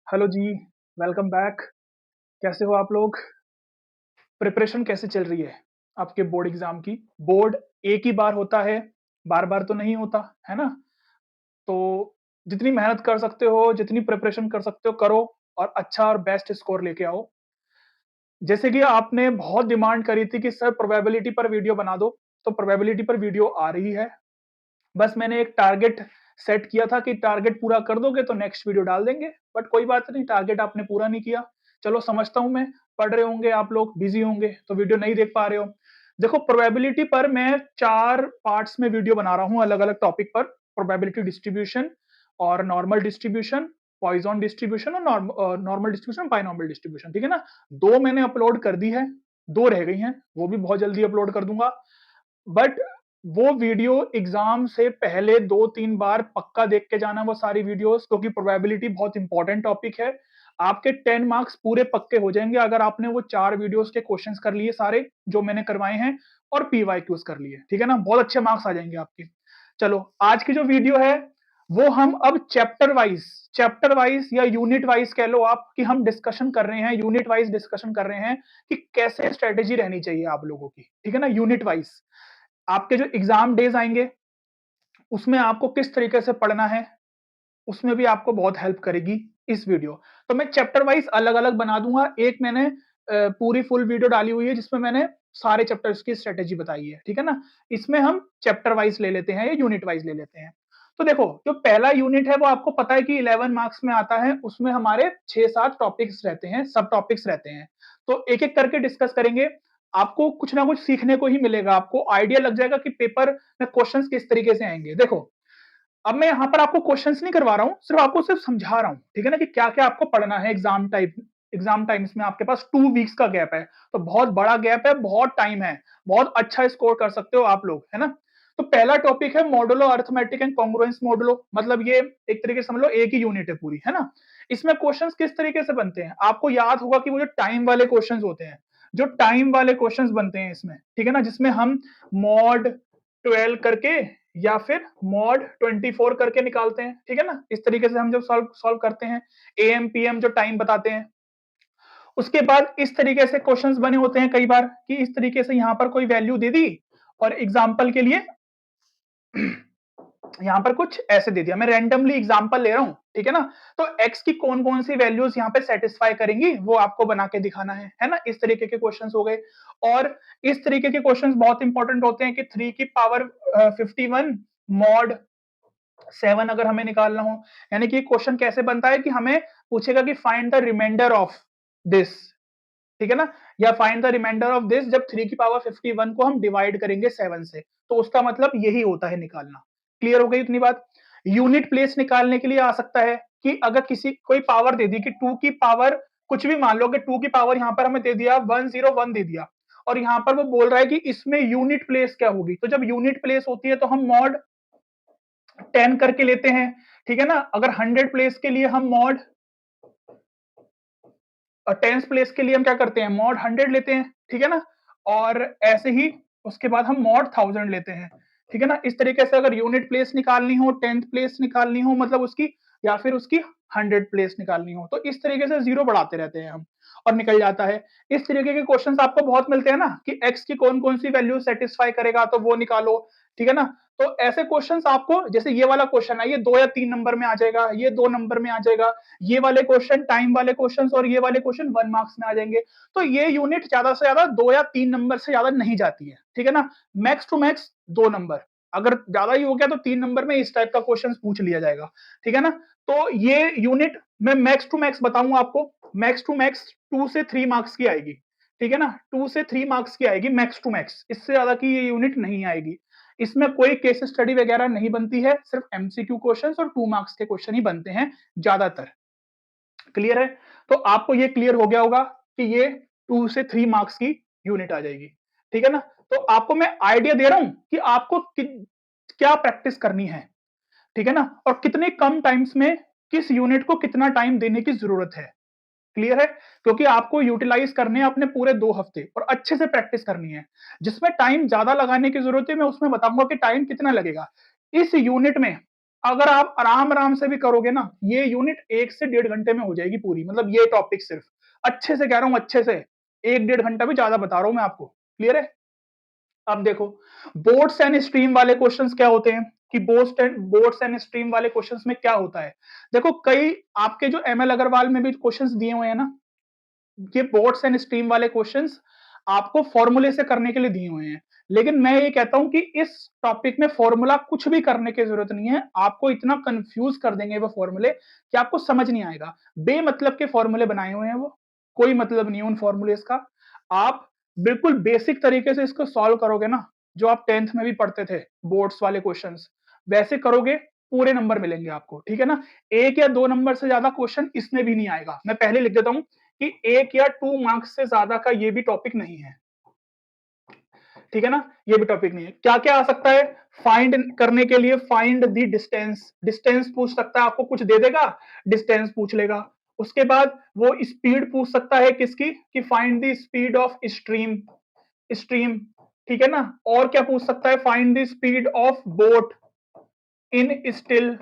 Hello जी, welcome back. कैसे हो आप लोग? प्रिपरेशन कैसे चल रही है आपके बोर्ड एग्जाम की? बोर्ड एक ही बार होता है, बार-बार तो नहीं होता, है ना? तो जितनी मेहनत कर सकते हो, जितनी प्रिपरेशन कर सकते हो करो और अच्छा और बेस्ट स्कोर लेके आओ। जैसे कि आपने बहुत डिमांड करी थी कि सर प्रोबेबिलिटी पर वीडियो बना दो, तो प्रोबेबिलिटी पर वीडियो आ रही है। बस मैंने एक टारगेट सेट किया था कि टारगेट पूरा कर दोगे तो नेक्स्ट वीडियो डाल देंगे, बट कोई बात नहीं, टारगेट आपने पूरा नहीं किया। चलो समझता हूं मैं, पढ़ रहे होंगे आप लोग, बिजी होंगे तो वीडियो नहीं देख पा रहे हो। देखो प्रोबेबिलिटी पर मैं 4 पार्ट्स में वीडियो बना रहा हूं अलग-अलग टॉपिक पर। प्रोबेबिलिटी डिस्ट्रीब्यूशन और नॉर्मल डिस्ट्रीब्यूशन, पॉइजन डिस्ट्रीब्यूशन और नॉर्मल डिस्ट्रीब्यूशन, बायनॉर्मल डिस्ट्रीब्यूशन, ठीक है ना? 2 मैंने अपलोड कर दी है, 2 रह गई हैं, वो भी बहुत जल्दी अपलोड कर दूंगा। बट वो वीडियो एग्जाम से पहले 2-3 बार पक्का देख के जाना वो सारी वीडियोस, क्योंकि प्रोबेबिलिटी बहुत इंपॉर्टेंट टॉपिक है। आपके 10 मार्क्स पूरे पक्के हो जाएंगे अगर आपने वो 4 वीडियोस के क्वेश्चंस कर लिए सारे जो मैंने करवाए हैं और पीवाईक्यूज कर लिए, ठीक है ना? बहुत अच्छे मार्क्स आ जाएंगे आपके। चलो आज की जो वीडियो है वो हम अब चैप्टर वाइज या यूनिट वाइज कह लो आप, कि हम डिस्कशन कर रहे हैं, यूनिट वाइज डिस्कशन कर रहे हैं कि कैसे स्ट्रेटेजी रहनी चाहिए आप लोगों की, ठीक है ना? यूनिट वाइज आपके जो एग्जाम डेज आएंगे उसमें आपको किस तरीके से पढ़ना है, उसमें भी आपको बहुत हेल्प करेगी इस वीडियो। तो मैं चैप्टर वाइज अलग-अलग बना दूंगा। एक मैंने पूरी फुल वीडियो डाली हुई है जिसमें मैंने सारे चैप्टर्स की स्ट्रेटेजी बताई है, ठीक है ना? इसमें हम चैप्टर वाइज ले लेते हैं या यूनिट वाइज ले लेते हैं। तो देखो, जो पहला यूनिट है वो आपको पता है कि 11 मार्क्स में आता है, उसमें हमारे 6-7 टॉपिक्स रहते हैं, सब टॉपिक्स रहते हैं। तो एक-एक करके डिस्कस करेंगे। आपको कुछ ना कुछ सीखने को ही मिलेगा, आपको आइडिया लग जाएगा कि पेपर में क्वेश्चंस किस तरीके से आएंगे। देखो, अब मैं यहाँ पर आपको क्वेश्चंस नहीं करवा रहा हूँ, सिर्फ समझा रहा हूँ, ठीक है ना? कि क्या-क्या आपको पढ़ना है एग्जाम टाइम्स में। आपके पास 2 वीक्स का गैप है, तो बहुत बड़ा गैप है, बहुत टाइम है, बहुत अच्छा स्कोर कर सकते हो आप लोग, है ना? तो पहला टॉपिक है modulo arithmetic and congruence modulo, मतलब ये एक तरीके से समझ लो एक ही यूनिट है पूरी, है ना? इसमें क्वेश्चंस किस तरीके से बनते हैं आपको याद होगा कि वो जो टाइम वाले क्वेश्चंस होते हैं, जो टाइम वाले क्वेश्चंस बनते हैं इसमें, ठीक है ना? जिसमें हम मॉड 12 करके या फिर मॉड 24 करके निकालते हैं, ठीक है ना? इस तरीके से हम जब सॉल्व सॉल्व करते हैं, एएम पीएम जो टाइम बताते हैं। उसके बाद इस तरीके से क्वेश्चंस बने होते हैं कई बार कि इस तरीके से यहां पर कोई वैल्यू दे दी और एग्जांपल के लिए यहाँ पर कुछ ऐसे दे दिया, मैं रैंडमली एग्जांपल ले रहा हूं, ठीक है ना? तो x की कौन-कौन सी वैल्यूज यहाँ पे सेटिस्फाई करेंगी वो आपको बना के दिखाना है ना? इस तरीके के क्वेश्चंस हो गए। और इस तरीके के क्वेश्चंस बहुत इंपॉर्टेंट होते हैं कि 3 की पावर 51 मॉड 7 अगर हमें निकालना हो, यानी कि क्वेश्चन कैसे बनता है कि हमें पूछेगा कि find the reminder of this, ठीक है ना? या find the reminder of this जब 3 की पावर 51 को हम डिवाइड करेंगे 7 से, तो उसका मतलब यही होता है निकालना। क्लियर हो गई इतनी बात? यूनिट प्लेस निकालने के लिए आ सकता है कि अगर किसी कोई पावर दे दी कि 2 की पावर कुछ भी, मान लो कि 2 की पावर यहां पर हमें दे दिया 101 दे दिया, और यहां पर वो बोल रहा है कि इसमें यूनिट प्लेस क्या होगी, तो जब यूनिट प्लेस होती है तो हम मॉड 10 करके लेते हैं, ठीक है ना? अगर 100 प्लेस के लिए हम मॉड और 10th प्लेस के लिए हम क्या करते हैं, मॉड 100 लेते हैं, ठीक है ना? और ऐसे ही उसके बाद हम मॉड 1000 लेते हैं, ठीक है ना? इस तरीके से अगर यूनिट प्लेस निकालनी हो, 10th प्लेस निकालनी हो, मतलब उसकी, या फिर उसकी 100 प्लेस निकालनी हो, तो इस तरीके से जीरो बढ़ाते रहते हैं हम और निकल जाता है। इस तरीके के क्वेश्चंस आपको बहुत मिलते हैं ना कि x की कौन कौन सी वैल्यू सेटिस्फाई करेगा तो वो निकालो, ठीक है ना? तो ऐसे क्वेश्चंस आपको, जैसे ये वाला क्वेश्चन है, ये 2 या 3 नंबर में आ जाएगा, ये 2 नंबर में आ जाएगा, ये वाले क्वेश्चन टाइम वाले क्वेश्चंस और ये वाले क्वेश्चन 1 मार्क्स में आ जाएंगे। तो ये यूनिट ज्यादा से ज्यादा 2 या 3 नंबर से ज्यादा नहीं जाती है, ठीक है ना? मैक्स टू मैक्स 2 नंबर, अगर ज्यादा ही हो गया तो 3 नंबर में इस टाइप का क्वेश्चन पूछ लिया जाएगा, ठीक है ना? तो ये यूनिट मैं मैक्स टू मैक्स बताऊंगा आपको, मैक्स टू मैक्स 2 से 3 मार्क्स की आएगी, ठीक है ना? 2 से 3 मार्क्स की आएगी मैक्स टू मैक्स, इससे ज्यादा की ये यूनिट नहीं आएगी। इसमें कोई केस स्टडी वगैरह नहीं बनती है, सिर्फ एमसीक्यू क्वेश्चंस और 2 मार्क्स के क्वेश्चन ही बनते हैं ज्यादातर। क्लियर है? तो आपको ये क्लियर हो गया होगा कि ये 2 से 3 मार्क्स की यूनिट आ जाएगी, ठीक है ना? तो आपको मैं आइडिया दे रहा हूं कि आपको क्या प्रैक्टिस करनी है, ठीक है ना? और कितने कम टाइम्स में किस यूनिट को कितना टाइम देने की जरूरत है। क्लियर है? क्योंकि आपको यूटिलाइज करने हैं अपने पूरे 2 हफ्ते और अच्छे से प्रैक्टिस करनी है। जिसमें टाइम ज्यादा लगाने की जरूरत है मैं उसमें बताऊंगा कि टाइम कितना लगेगा। इस यूनिट में अगर आप आराम से भी करोगे ना, ये यूनिट 1 से 1.5 घंटे में हो जाएगी पूरी, मतलब ये टॉपिक सिर्फ, अच्छे से कह रहा हूं, अच्छे से 1-1.5 घंटा भी ज्यादा बता रहा हूं मैं आपको। क्लियर है? अब देखो, बोर्ड्स एंड स्ट्रीम वाले क्वेश्चंस क्या होते हैं कि बोर्ड्स एंड स्ट्रीम वाले क्वेश्चंस में क्या होता है। देखो, कई आपके जो एमएल अग्रवाल में भी क्वेश्चंस दिए हुए हैं ना, ये बोर्ड्स एंड स्ट्रीम वाले क्वेश्चंस आपको फॉर्मूले से करने के लिए दिए हुए हैं, लेकिन मैं ये कहता हूं कि इस टॉपिक में फॉर्मूला कुछ भी करने की जरूरत नहीं है। आपको इतना कंफ्यूज कर देंगे वो फॉर्मूले कि आपको समझ नहीं आएगा। बेमतलब के फॉर्मूले बनाए हुए हैं वो, कोई मतलब नहीं है उन फॉर्मूलेस का। आप बिल्कुल बेसिक तरीके से इसको सॉल्व करोगे ना, जो आप 10th में भी पढ़ते थे बोर्ड्स वाले क्वेश्चंस, वैसे करोगे, पूरे नंबर मिलेंगे आपको। ठीक है ना? 1 या 2 नंबर से ज्यादा क्वेश्चन इसमें भी नहीं आएगा। मैं पहले लिख देता हूं कि 1 या 2 मार्क्स से ज्यादा का ये भी टॉपिक नहीं है। ठीक है ना? ये भी टॉपिक नहीं है। क्या क्या आ सकता है फाइंड करने के लिए? फाइंड द डिस्टेंस, डिस्टेंस पूछ सकता है, आपको कुछ दे देगा, डिस्टेंस पूछ लेगा। उसके बाद वो स्पीड पूछ सकता है किसकी, कि find the speed of stream, stream. ठीक है ना? और क्या पूछ सकता है? Find the speed of boat in still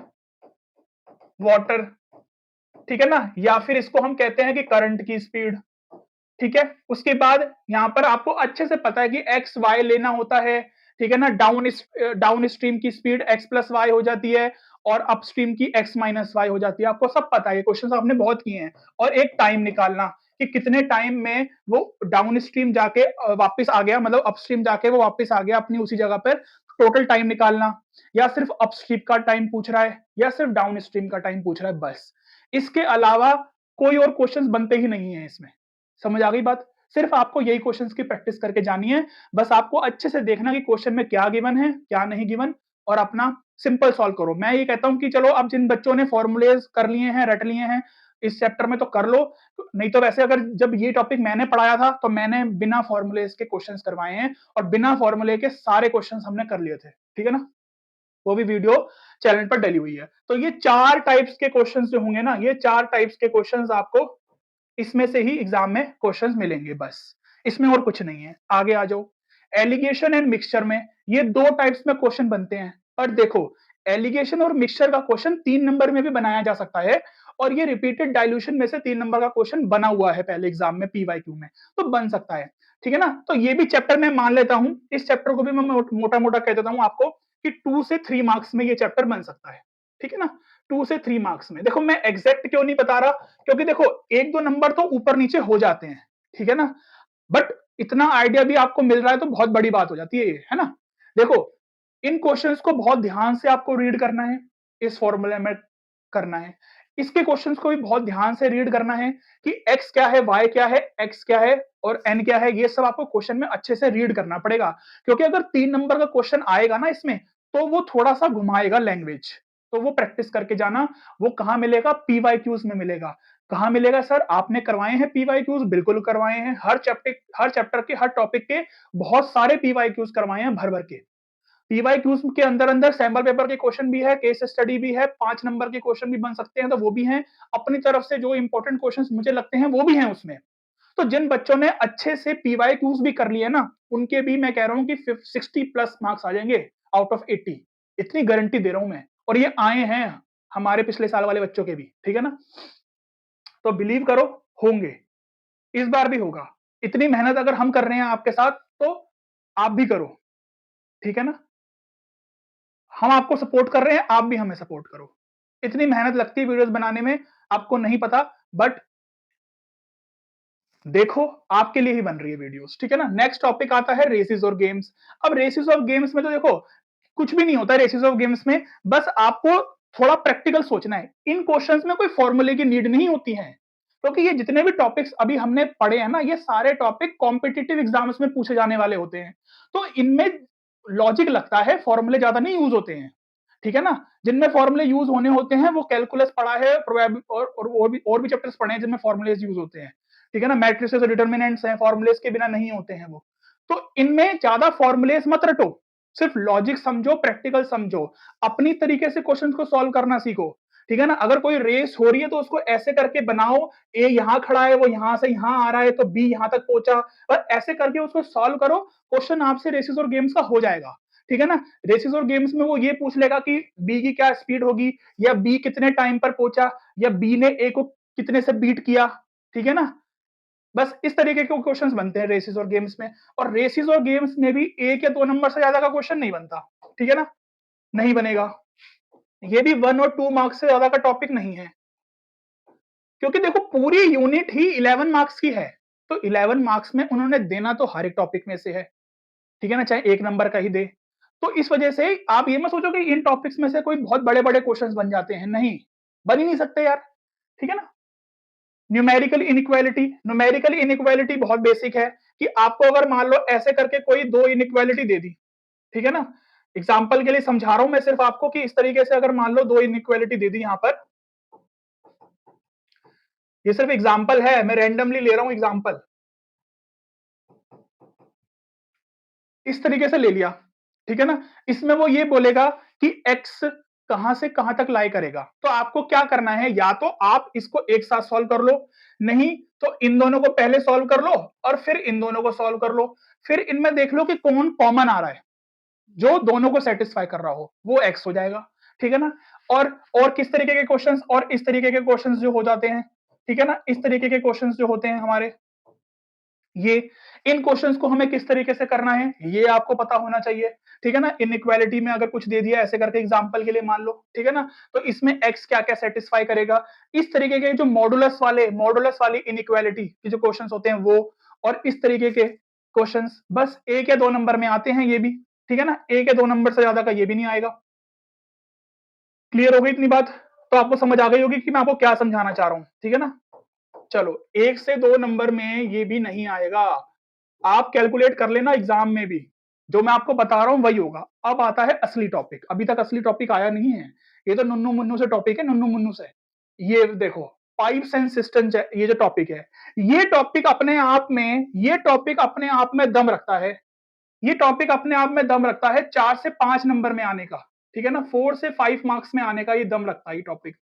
water. ठीक है ना? या फिर इसको हम कहते हैं कि करंट की स्पीड। ठीक है? उसके बाद यहां पर आपको अच्छे से पता है कि एक्स वाई लेना होता है। ठीक है ना? डाउन स्ट्रीम की स्पीड एक्स प्लस वाई हो जाती है और अपस्ट्रीम की एक्स माइनस वाई हो जाती है। आपको सब पता है, ये क्वेश्चन आपने बहुत किए हैं। और एक टाइम निकालना कि कितने टाइम में वो डाउन स्ट्रीम जाके वापस आ गया, मतलब अपस्ट्रीम जाके वो वापस आ गया अपनी उसी जगह पर, टोटल टाइम निकालना। या सिर्फ अपस्ट्रीम का टाइम पूछ रहा है या सिर्फ डाउन स्ट्रीम का टाइम पूछ रहा है, बस। इसके अलावा कोई और क्वेश्चंस बनते ही नहीं है इसमें। समझ आ गई बात? सिर्फ आपको यही क्वेश्चंस की प्रैक्टिस करके जानी है। बस आपको अच्छे से देखना कि क्वेश्चन में क्या गिवन है, क्या नहीं गिवन, और अपना सिंपल सॉल्व करो। मैं ये कहता हूं कि चलो, अब जिन बच्चों ने फॉर्मूलेज कर लिए हैं, रट लिए हैं इस चैप्टर में, तो कर लो। नहीं तो वैसे अगर जब ये टॉपिक मैंने पढ़ाया था तो मैंने बिना फॉर्मूलेज के क्वेश्चंस करवाए हैं, और बिना फॉर्मूले के सारे क्वेश्चंस हमने कर लिए थे। ठीक है ना? वो भी वीडियो चैनल पर डली हुई है। तो ये 4 टाइप्स के क्वेश्चंस जो होंगे ना, ये 4 टाइप्स के क्वेश्चंस आपको इसमें से ही एग्जाम में क्वेश्चंस मिलेंगे, बस। इसमें और कुछ नहीं है। आगे आ जाओ। एलिगेशन एंड मिक्सचर में ये 2 टाइप्स में क्वेश्चन बनते हैं। पर देखो, एलिगेशन और मिक्सचर का क्वेश्चन 3 नंबर में भी बनाया जा सकता है, और ये रिपीटेड डाइल्यूशन में से 3 नंबर का क्वेश्चन बना हुआ है पहले एग्जाम में पीवाईक्यू में, तो बन सकता है। ठीक है ना? तो ये भी चैप्टर मैं मान लेता हूं, इस चैप्टर को भी मैं मोटा मोटा कह देता हूं आपको कि 2 से 3 मार्क्स में ये चैप्टर बन सकता है। ठीक है ना? 2 से 3 मार्क्स में। देखो, मैं एग्जैक्ट क्यों नहीं बता रहा, क्योंकि देखो 1-2 नंबर तो ऊपर नीचे हो जाते हैं। ठीक है ना? बट इतना आइडिया भी आपको मिल रहा है तो बहुत बड़ी बात हो जाती है ये, है ना? देखो, इन क्वेश्चंस को बहुत ध्यान से आपको रीड करना है, इस फॉर्मूले में करना है। इसके क्वेश्चंस को भी बहुत ध्यान से रीड करना है कि x क्या है, y क्या है, x क्या है और n क्या है। ये सब आपको क्वेश्चन में अच्छे से रीड करना पड़ेगा, क्योंकि अगर 3 नंबर का क्वेश्चन आएगा ना इसमें, तो वो थोड़ा सा घुमाएगा लैंग्वेज। तो वो प्रैक्टिस करके जाना। वो कहां मिलेगा? पीवाईक्यूज में मिलेगा। कहां मिलेगा सर? आपने करवाए हैं पीवाईक्यूज? बिल्कुल करवाए हैं। हर चैप्टर के, हर टॉपिक के बहुत सारे पीवाईक्यूज करवाए हैं, भर भर के। पीवाईक्यूज के अंदर अंदर सैंपल पेपर के क्वेश्चन भी है, केस स्टडी भी है, 5 नंबर के क्वेश्चन भी बन सकते हैं, तो वो भी हैं। अपनी तरफ से जो इंपॉर्टेंट क्वेश्चंस मुझे लगते हैं वो भी हैं उसमें। तो जिन बच्चों ने अच्छे से पीवाईक्यूज भी कर लिए ना, उनके भी मैं कह रहा हूं कि 60 प्लस मार्क्स आ जाएंगे आउट ऑफ 80। इतनी गारंटी दे रहा हूं मैं, और ये आए हैं हमारे पिछले साल वाले बच्चों के भी। ठीक है ना? तो बिलीव करो, होंगे। इस बार भी होगा। इतनी मेहनत अगर हम कर रहे हैं आपके साथ, तो आप भी करो। ठीक है ना? हम आपको सपोर्ट कर रहे हैं, आप भी हमें सपोर्ट करो। इतनी मेहनत लगती है वीडियोस बनाने में, आपको नहीं पता, बट देखो, आपके लिए ही बन रही है वीडियोस। ठीक है ना? नेक्स्ट टॉपिक आता है रेसेस और गेम्स। अब रेसेस और गेम्स में तो देखो, कुछ भी नहीं होता रेसेस ऑफ गेम्स में, बस आपको थोड़ा प्रैक्टिकल सोचना है। इन क्वेश्चंस में कोई फॉर्मूले की नीड नहीं होती है, क्योंकि ये जितने भी टॉपिक्स अभी हमने पढ़े हैं ना, ये सारे टॉपिक कॉम्पिटिटिव एग्जाम्स में पूछे जाने वाले होते हैं। तो इनमें लॉजिक लगता है, फॉर्मूले ज्यादा नहीं यूज होते हैं। ठीक है ना? जिनमें फॉर्मूले यूज होने होते हैं वो कैलकुलस पढ़ा है, और भी चैप्टर्स पढ़े हैं जिनमें फॉर्मूलेज यूज होते हैं। ठीक है ना? मैट्रिसेस और डिटर्मिनेंट्स हैं, फॉर्मूलेज के बिना नहीं होते हैं वो। तो इनमें ज्यादा फॉर्मूलेज मत रटो, सिर्फ लॉजिक समझो, प्रैक्टिकल समझो, अपनी तरीके से क्वेश्चन को सॉल्व करना सीखो। ठीक है ना? अगर कोई रेस हो रही है तो उसको ऐसे करके बनाओ, ए यहां खड़ा है, वो यहां से यहां आ रहा है, तो बी यहां तक पहुंचा, और ऐसे करके उसको सॉल्व करो। क्वेश्चन आपसे रेसेस और गेम्स का हो जाएगा। ठीक है ना। रेसेस और गेम्स में वो ये पूछ लेगा कि बी की क्या स्पीड होगी, या बी कितने टाइम पर पहुंचा, या बी ने ए को कितने से बीट किया, ठीक है ना। बस इस तरीके के क्वेश्चंस बनते हैं रेसेस और गेम्स में। और रेसेस और गेम्स में भी 1 या 2 नंबर से ज्यादा का क्वेश्चन नहीं बनता, ठीक है ना, नहीं बनेगा। ये भी 1 और 2 मार्क्स से ज्यादा का टॉपिक नहीं है, क्योंकि देखो पूरी यूनिट ही 11 मार्क्स की है, तो 11 मार्क्स में उन्होंने देना तो हर एक टॉपिक में से है, ठीक है ना, चाहे 1 नंबर का ही दे। तो इस वजह से आप ये मत सोचो कि इन टॉपिक्स में से कोई बहुत बड़े-बड़े क्वेश्चंस बन जाते हैं, नहीं, बन ही नहीं सकते यार, ठीक है ना। न्यूमेरिकल इनइक्वालिटी बहुत बेसिक है कि आपको अगर मान लो ऐसे करके कोई 2 इनइक्वालिटी दे दी, ठीक है ना, एग्जाम्पल के लिए समझा रहा हूं मैं सिर्फ आपको कि इस तरीके से अगर मान लो 2 इनइक्वालिटी दे दी यहां पर, ये सिर्फ एग्जाम्पल है, मैं रैंडमली ले रहा हूं एग्जाम्पल, इस तरीके से ले लिया, ठीक है ना। इसमें वो ये बोलेगा कि x कहां से कहां तक लाई करेगा, तो आपको क्या करना है, या तो आप इसको एक साथ सॉल्व कर लो, नहीं तो इन दोनों को पहले सॉल्व कर लो और फिर इन दोनों को सॉल्व कर लो, फिर इनमें देख लो कि कौन कॉमन आ रहा है, जो दोनों को सेटिस्फाई कर रहा हो वो x हो जाएगा, ठीक है ना। और किस तरीके के क्वेश्चंस, और इस तरीके के क्वेश्चंस जो हो जाते हैं, ठीक है ना, इस तरीके के क्वेश्चंस जो होते हैं हमारे, ये इन क्वेश्चंस को हमें किस तरीके से करना है ये आपको पता होना चाहिए, ठीक है ना। इनइक्वालिटी में अगर कुछ दे दिया ऐसे करके एग्जांपल के लिए मान लो, ठीक है ना, तो इसमें x क्या क्या सेटिस्फाई करेगा, इस तरीके के जो मॉडुलस वाली इनइक्वालिटी के जो क्वेश्चंस होते हैं वो, और इस तरीके के क्वेश्चंस बस 1 या 2 नंबर में आते हैं ये भी, ठीक है ना, 1 या 2 नंबर से ज्यादा का ये भी नहीं आएगा। क्लियर हो गई इतनी बात, तो आपको समझ आ गई होगी कि मैं आपको क्या समझाना चाह रहा हूं, ठीक है ना। चलो 1 से 2 नंबर में ये भी नहीं आएगा, आप कैलकुलेट कर लेना एग्जाम में भी, जो मैं आपको बता रहा हूं वही होगा। अब आता है असली टॉपिक, अभी तक असली टॉपिक आया नहीं है, ये तो नुन्नू मुन्नू से टॉपिक है, नुन्नू मुन्नू से। ये देखो पाइप्स एंड सिस्टम, ये जो टॉपिक है, ये टॉपिक अपने आप में, ये टॉपिक अपने आप में दम रखता है, ये टॉपिक अपने आप में दम रखता है 4 से 5 नंबर में आने का, ठीक है ना, 4 से 5 मार्क्स में आने का ये दम रखता है ये टॉपिक,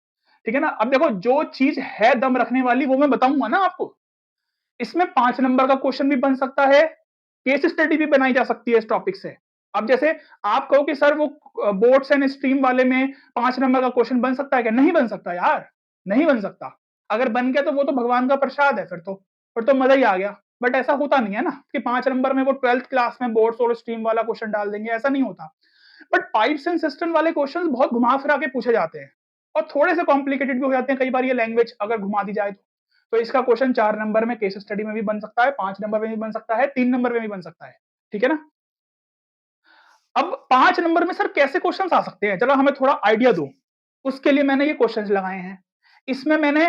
ठीक है ना। अब देखो जो चीज है दम रखने वाली वो मैं बताऊंगा ना आपको, इसमें 5 नंबर का क्वेश्चन भी बन सकता है, केस स्टडी भी बनाई जा सकती है इस टॉपिक से। अब जैसे आप कहो कि सर वो बोर्ड्स एंड स्ट्रीम वाले में 5 नंबर का क्वेश्चन बन सकता है क्या, नहीं बन सकता यार, नहीं बन सकता। अगर बन गया तो वो तो भगवान का प्रसाद है, फिर तो मजा ही आ गया। बट ऐसा होता नहीं है ना कि 5 नंबर में वो 12th क्लास में बोर्ड्स और स्ट्रीम वाला क्वेश्चन डाल देंगे, ऐसा नहीं होता। बट पाइप्स एंड सिस्टम वाले क्वेश्चन बहुत घुमा फिरा के पूछे जाते हैं, और थोड़े से कॉम्प्लिकेटेड भी हो जाते हैं कई बार, ये लैंग्वेज अगर घुमा दी जाए तो इसका क्वेश्चन 4 नंबर में केस स्टडी में भी बन सकता है, 5 नंबर में भी बन सकता है, 3 नंबर में भी बन सकता है, ठीक है ना। अब 5 नंबर में सर कैसे क्वेश्चंस आ सकते हैं, चलो हमें थोड़ा आइडिया दो, उसके लिए मैंने ये क्वेश्चंस लगाए हैं। इसमें मैंने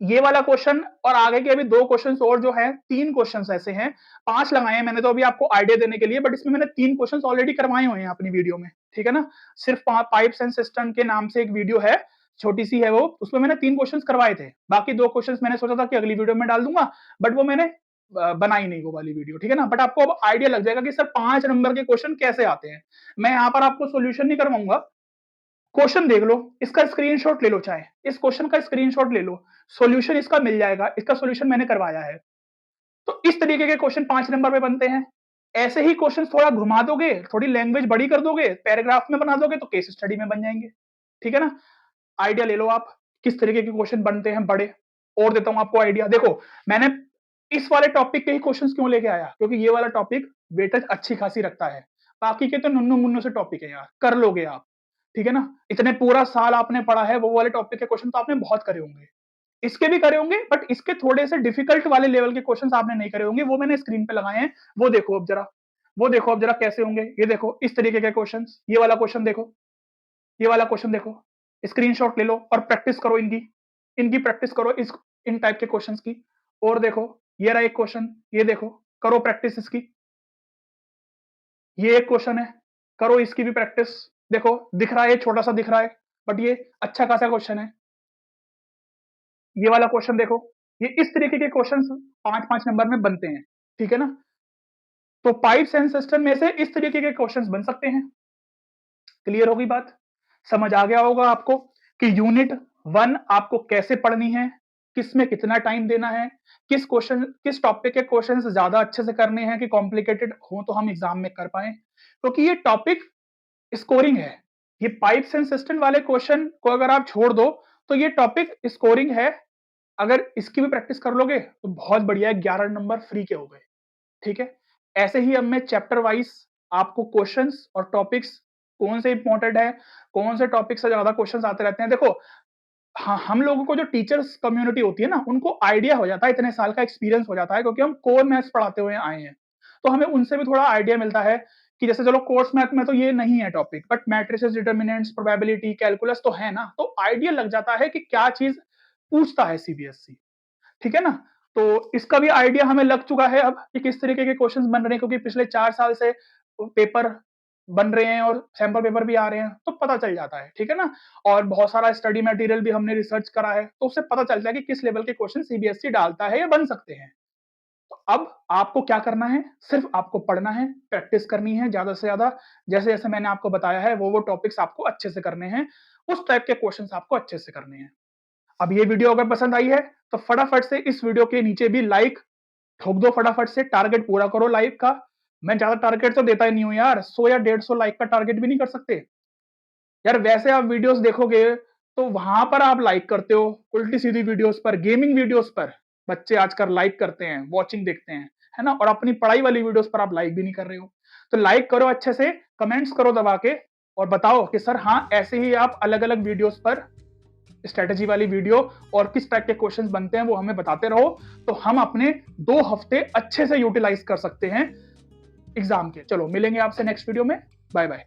ये वाला क्वेश्चन और आगे के अभी 2 क्वेश्चंस और जो है, 3 क्वेश्चंस ऐसे हैं, 5 लगाए हैं मैंने तो अभी आपको आइडिया देने के लिए, बट इसमें मैंने 3 क्वेश्चंस ऑलरेडी करवाए हुए हैं अपनी वीडियो में, ठीक है ना। सिर्फ पाइप्स एंड सिस्टम के नाम से एक वीडियो है, छोटी सी है वो, उसमें मैंने 3 क्वेश्चंस करवाए थे, बाकी 2 क्वेश्चंस मैंने सोचा था कि अगली वीडियो में डाल दूंगा, बट वो मैंने बनाई नहीं वो वाली वीडियो, ठीक है ना। बट आपको अब आइडिया लग जाएगा कि सर 5 नंबर के क्वेश्चन कैसे आते हैं। मैं यहाँ पर आपको सोल्यूशन नहीं करवाऊंगा, क्वेश्चन देख लो, इसका स्क्रीनशॉट ले लो, चाहे इस क्वेश्चन का स्क्रीनशॉट ले लो, सॉल्यूशन इसका मिल जाएगा, इसका सॉल्यूशन मैंने करवाया है। तो इस तरीके के क्वेश्चन 5 नंबर पे बनते हैं। ऐसे ही क्वेश्चन थोड़ा घुमा दोगे, थोड़ी लैंग्वेज बड़ी कर दोगे, पैराग्राफ में बना दोगे तो केस स्टडी में बन जाएंगे, ठीक है ना। आइडिया ले लो आप किस तरीके के क्वेश्चन बनते हैं बड़े। और देता हूं आपको आइडिया, देखो मैंने इस वाले टॉपिक के ही क्वेश्चंस क्यों लेके आया, क्योंकि ये वाला टॉपिक वेटेज अच्छी खासी रखता है, बाकी के तो नुन्नू मुन्नू से टॉपिक है यार, कर लोगे आप, ठीक है ना। इतने पूरा साल आपने पढ़ा है, वो वाले टॉपिक के क्वेश्चन तो आपने बहुत करे होंगे, इसके भी करे होंगे, बट इसके थोड़े से डिफिकल्ट वाले लेवल के क्वेश्चंस आपने नहीं करे होंगे, वो मैंने स्क्रीन पे लगाए हैं, वो देखो अब जरा, वो देखो अब जरा कैसे होंगे। ये देखो इस तरीके के क्वेश्चंस, ये वाला क्वेश्चन देखो, ये वाला क्वेश्चन देखो, स्क्रीनशॉट ले लो और प्रैक्टिस करो इनकी, इनकी प्रैक्टिस करो इस इन टाइप के क्वेश्चंस की। और देखो ये रहा एक क्वेश्चन, ये देखो, करो प्रैक्टिस इसकी। ये एक क्वेश्चन है, करो इसकी भी प्रैक्टिस। देखो दिख रहा है, छोटा सा दिख रहा है, बट ये अच्छा खासा क्वेश्चन है। ये वाला क्वेश्चन देखो, ये इस तरीके के क्वेश्चंस 5-5 नंबर में बनते हैं, ठीक है ना। तो पाइप्स एंड सिस्टम में से इस तरीके के क्वेश्चंस बन सकते हैं। क्लियर होगी बात, समझ आ गया होगा आपको कि यूनिट 1 आपको कैसे पढ़नी है, किसमें कितना टाइम देना है, किस टॉपिक के क्वेश्चंस ज्यादा अच्छे से करने हैं कि कॉम्प्लिकेटेड हो तो हम एग्जाम में कर पाए, क्योंकि ये टॉपिक स्कोरिंग है। ये पाइप्स एंड सिस्टम वाले क्वेश्चन को अगर आप छोड़ दो तो ये टॉपिक स्कोरिंग है। अगर इसकी भी प्रैक्टिस कर लोगे तो बहुत बढ़िया है, 11 नंबर फ्री के हो गए। ठीक है, ऐसे ही अब मैं चैप्टर वाइज आपको क्वेश्चंस और टॉपिक्स कौन से इंपॉर्टेंट है, कौन से टॉपिक से ज्यादा क्वेश्चंस आते रहते हैं। देखो, हाँ, हम लोगों को जो टीचर्स कम्युनिटी होती है ना, उनको आइडिया हो जाता है, इतने साल का एक्सपीरियंस हो जाता है, क्योंकि हम कोर मैथ्स पढ़ाते हुए आए हैं, तो हमें उनसे भी थोड़ा आइडिया मिलता है कि जैसे चलो कोर्स मैथ में तो ये नहीं है topic, but matrices, determinants, probability, calculus तो है ना, तो आइडिया लग जाता है कि क्या चीज पूछता है सीबीएसई। ठीक है ना, तो इसका भी आइडिया हमें लग चुका है अब कि किस तरीके के क्वेश्चंस बन रहे हैं, क्योंकि पिछले 4 साल से पेपर बन रहे हैं और सैंपल पेपर भी आ रहे हैं, तो पता चल जाता है। ठीक है ना, और बहुत सारा स्टडी मटेरियल भी हमने रिसर्च करा है, तो उससे पता चलता है कि किस लेवल के क्वेश्चन सीबीएसई डालता है या बन सकते हैं। तो अब आपको क्या करना है, सिर्फ आपको पढ़ना है, प्रैक्टिस करनी है ज्यादा से ज्यादा। जैसे जैसे मैंने आपको बताया है वो टॉपिक्स आपको अच्छे से करने हैं, उस टाइप के क्वेश्चंस आपको अच्छे से करने हैं। अब ये वीडियो अगर पसंद आई है तो फटाफट से इस वीडियो के नीचे भी लाइक ठोक दो, फटाफट से टारगेट पूरा करो लाइक का। मैं ज्यादा टारगेट तो देता ही नहीं हूं यार, 100 या 150 लाइक का टारगेट भी नहीं कर सकते यार। वैसे आप वीडियोस देखोगे तो वहां पर आप लाइक करते हो, उल्टी सीधी वीडियोस पर, गेमिंग वीडियोस पर बच्चे आजकल लाइक करते हैं, वॉचिंग देखते हैं, है ना, और अपनी पढ़ाई वाली वीडियोस पर आप लाइक भी नहीं कर रहे हो। तो लाइक करो अच्छे से, कमेंट्स करो दबा के, और बताओ कि सर हाँ ऐसे ही आप अलग अलग वीडियोस पर स्ट्रेटेजी वाली वीडियो और किस टाइप के क्वेश्चंस बनते हैं वो हमें बताते रहो, तो हम अपने 2 हफ्ते अच्छे से यूटिलाइज कर सकते हैं एग्जाम के। चलो मिलेंगे आपसे नेक्स्ट वीडियो में, बाय बाय।